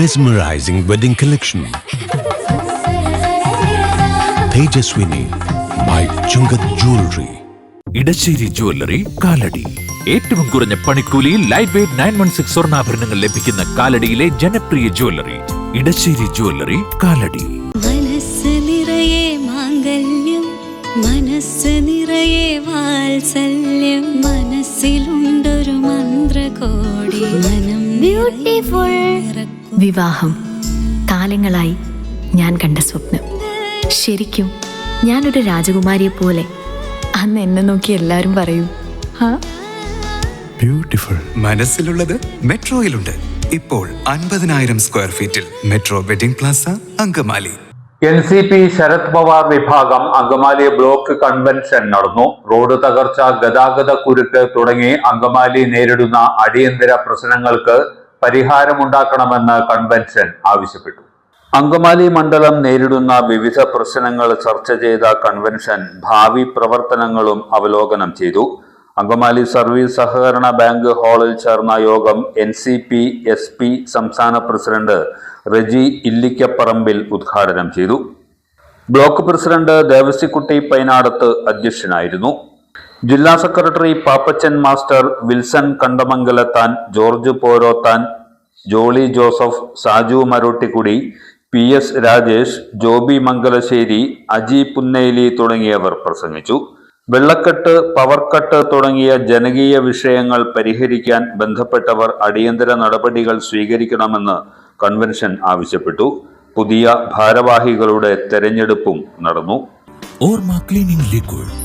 Mesmerizing wedding collection. Tejaswini by Chungat Jewelry. Edasseri jewellery Kalady. ഏറ്റവും കുറഞ്ഞ പണിക്കൂലിയിൽ ലൈറ്റ് വെയ്റ്റ് 916 സ്വർണ്ണാഭരണങ്ങൾ ലഭിക്കുന്ന കാലടിയിലെ ജനപ്രിയ ജ്വല്ലറി ഇടശ്ശേരി ജ്വല്ലറി കാലടി. മനസ്സ് നിറയെ മാംഗല്യം, മനസ്സ് നിറയെ വാത്സല്യം, മനസ്സിലുണ്ടൊരു മന്ത്രകോടി, മനം ബ്യൂട്ടിഫുൾ. വിവാഹം കാലങ്ങളായി ഞാൻ കണ്ട സ്വപ്നം. ശരിക്കും ഞാനൊരു രാജകുമാരിയെ പോലെ അന്ന് എന്നെ നോക്കി എല്ലാവരും പറയും ബ്യൂട്ടിഫുൾ. മനസ്സിലുള്ളത് മെട്രോയിലുണ്ട്. ഇപ്പോൾ 50,000 സ്ക്വയർ ഫീറ്റിൽ metro wedding plaza Angamaly. NCP Sharad Pawar വിഭാഗം അങ്കമാലി ബ്ലോക്ക് കൺവെൻഷൻ നടന്നു. റോഡ് തകർച്ച, ഗതാഗത കുരുക്ക് തുടങ്ങി അങ്കമാലി നേരിടുന്ന അടിയന്തര പ്രശ്നങ്ങൾക്ക് പരിഹാരമുണ്ടാക്കണമെന്ന് കൺവെൻഷൻ ആവശ്യപ്പെട്ടു. അങ്കമാലി മണ്ഡലം നേരിടുന്ന വിവിധ പ്രശ്നങ്ങൾ ചർച്ച ചെയ്ത കൺവെൻഷൻ ഭാവി പ്രവർത്തനങ്ങളും അവലോകനം ചെയ്തു. അങ്കമാലി സർവീസ് സഹകരണ ബാങ്ക് ഹാളിൽ ചേർന്ന യോഗം NCP SP സംസ്ഥാന പ്രസിഡന്റ് റെജി ഇല്ലിക്കപ്പറമ്പിൽ ഉദ്ഘാടനം ചെയ്തു. ബ്ലോക്ക് പ്രസിഡന്റ് ദേവസിക്കുട്ടി പൈനാടത്ത് അധ്യക്ഷനായിരുന്നു. ജില്ലാ secretary Pappachan master, Wilson Kandamangalathan, George Porothan, Jolly Joseph, Saju Marottikudi, PS Rajesh, Joby Mangalassery, Aji Punneli തുടങ്ങിയവർ പ്രസംഗിച്ചു. വെള്ളക്കെട്ട്, പവർ കട്ട് തുടങ്ങിയ ജനകീയ വിഷയങ്ങൾ പരിഹരിക്കാൻ ബന്ധപ്പെട്ടവർ അടിയന്തര നടപടികൾ സ്വീകരിക്കണമെന്ന് കൺവെൻഷൻ ആവശ്യപ്പെട്ടു. പുതിയ ഭാരവാഹികളുടെ തെരഞ്ഞെടുപ്പും നടന്നു. ഓർമ്മ ക്ലീനിംഗ് ലിക്വിഡ്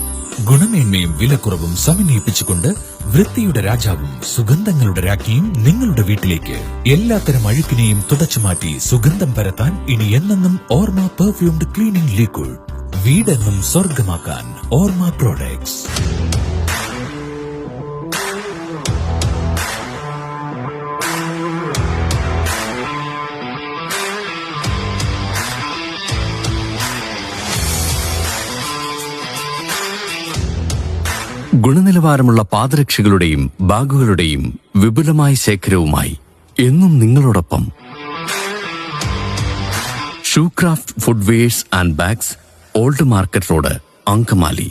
ഗുണമേന്മയും വിലക്കുറവും സമന്വയിപ്പിച്ചുകൊണ്ട് വൃത്തിയുടെ രാജാവും സുഗന്ധങ്ങളുടെ രാജ്ഞിയും നിങ്ങളുടെ വീട്ടിലേക്ക്. എല്ലാത്തരം അഴുക്കിനെയും തുടച്ചുമാറ്റി സുഗന്ധം പരത്താൻ ഇനി എന്നെന്നും ഓർമ്മ പെർഫ്യൂംഡ് ക്ലീനിംഗ് ലിക്വിഡ്. വീടെന്നും സ്വർഗമാക്കാൻ ഓർമ്മ പ്രോഡക്ട്സ്. ഗുണനിലവാരമുള്ള പാദരക്ഷകളുടെയും ബാഗുകളുടെയും വിപുലമായ ശേഖരവുമായി എന്നും നിങ്ങളോടൊപ്പം Shoecraft footwears and bags, old market road, Angamaly.